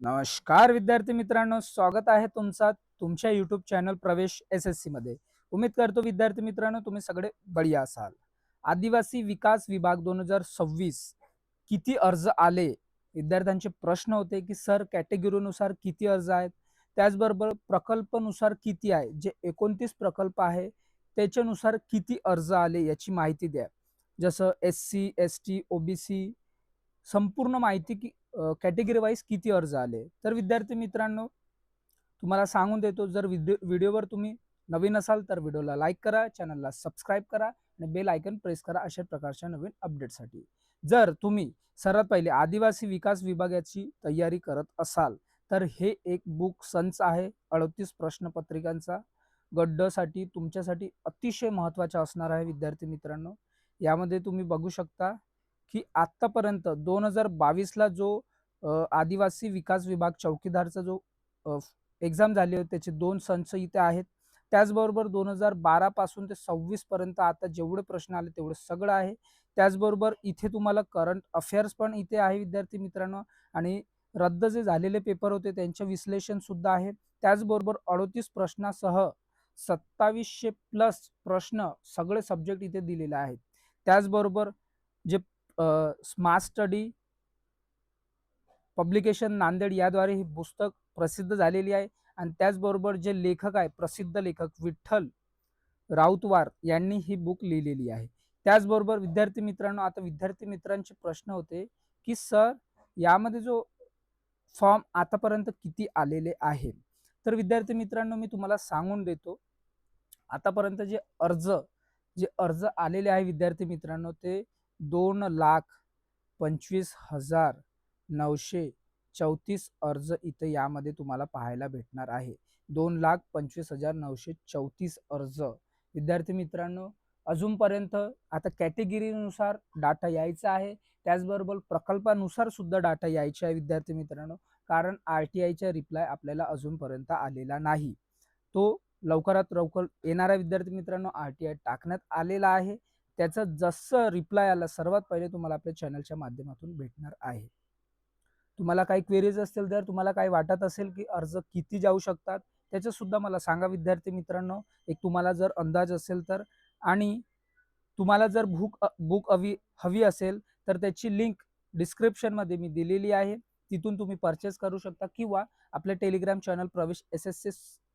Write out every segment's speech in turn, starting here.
नमस्कार विद्यार्थी मित्रांनो, स्वागत आहे तुमच्या यूट्यूब चॅनल प्रवेश SSC मध्ये. उम्मीद करतो विद्यार्थी मित्रांनो तुम्ही सगळे बढिया असाल. आदिवासी विकास विभाग 2026 किती अर्ज आले? विद्यार्थ्यांचे प्रश्न होते की सर कॅटेगरीनुसार किती अर्ज आहेत, त्याचबरोबर प्रकल्पानुसार किती आहे, जे 29 प्रकल्प आहे त्याच्यानुसार किती अर्ज आले याची माहिती द्या. जसं SC ST OBC संपूर्ण माहिती की कॅटेगरी वाईज किती अर्ज आले. तर विद्यार्थी मित्रांनो तुम्हाला सांगून देतो, जर व्हिडिओवर तुम्ही नवीन असाल तर व्हिडिओला लाईक करा, चॅनलला सबस्क्राईब करा आणि बेल आयकन प्रेस करा अशा प्रकारच्या नवीन अपडेटसाठी. जर तुम्ही सर्वात पहिले आदिवासी विकास विभागाची तयारी करत असाल तर हे एक बुक संच आहे 38 प्रश्नपत्रिकांचा. गड्डसाठी तुमच्यासाठी अतिशय महत्त्वाचा असणार आहे विद्यार्थी मित्रांनो. यामध्ये तुम्ही बघू शकता की आतापर्यंत 2022 ला जो आदिवासी विकास विभाग चौकीदारचा जो एक्झाम झाली होती त्याचे 2 संच इथे आहेत. त्याचबरोबर 2012 पासून ते 26 पर्यंत आता जेवढे प्रश्न आले तेवढे सगळं आहे. त्याचबरोबर इथे तुम्हाला करंट अफेअर्स पण इथे आहे विद्यार्थी मित्रांनो, आणि रद्द जे झालेले पेपर होते त्यांचे विश्लेषण सुद्धा आहे. त्याचबरोबर 38 प्रश्नासह 2700 प्लस प्रश्न सगळे सब्जेक्ट इथे दिलेले आहेत. त्याचबरोबर जे स्मार्ट स्टडी पब्लिकेशन नांदेड याद्वारे ही पुस्तक प्रसिद्ध झालेली आहे. आणि त्याचबरोबर जे लेखक आहे प्रसिद्ध लेखक विठ्ठल राऊतवार यांनी ही बुक लिहिलेली आहे. त्याचबरोबर विद्यार्थी मित्रांनो, आता विद्यार्थी मित्रांचे प्रश्न होते की सर यामध्ये जो फॉर्म आतापर्यंत किती आलेले आहे. तर विद्यार्थी मित्रांनो मी तुम्हाला सांगून देतो, आतापर्यंत जे अर्ज आलेले आहे विद्यार्थी मित्रांनो ते 2,25,934 अर्ज इथे यामध्ये तुम्हाला पाहायला भेटणार आहे. 2,25,934 अर्ज विद्यार्थी मित्रांनो. अजूनपर्यंत आता कॅटेगरीनुसार डाटा यायचा आहे, त्याचबरोबर प्रकल्पानुसार सुद्धा डाटा यायचा आहे विद्यार्थी मित्रांनो. कारण RTIचा रिप्लाय आपल्याला अजूनपर्यंत आलेला नाही. तो लवकरात लवकर येणाऱ्या विद्यार्थी मित्रांनो RTI टाकण्यात आलेला आहे. त्याचं जसं रिप्लाय आला सर्वात पहिले तुम्हाला आपल्या चॅनलच्या माध्यमातून भेटणार आहे. तुम्हाला काही क्वेरीज असतील, जर तुम्हाला काही वाटत असेल की अर्ज किती जाऊ शकतात त्याचं सुद्धा मला सांगा विद्यार्थी मित्रांनो. एक तुम्हाला जर अंदाज असेल तर, आणि तुम्हाला जर बुक हवी असेल तर त्याची लिंक डिस्क्रिप्शनमध्ये मी दिलेली आहे. तिथून तुम्ही परचेस करू शकता किंवा आपल्या टेलिग्राम चॅनल प्रवेश SSC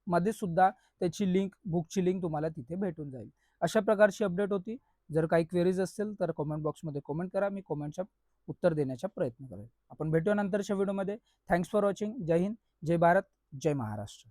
मध्ये सुद्धा त्याची लिंक, बुकची लिंक तुम्हाला तिथे भेटून जाईल. अशा प्रकारची अपडेट होती. जर काही क्वेरीज असतील तर कमेंट बॉक्समध्ये कमेंट करा, मी कमेंटच्या उत्तर देण्याचा प्रयत्न करेन. आपण भेटूया नंतरच्या व्हिडिओमध्ये. Thanks for watching. जय हिंद, जय भारत, जय महाराष्ट्र.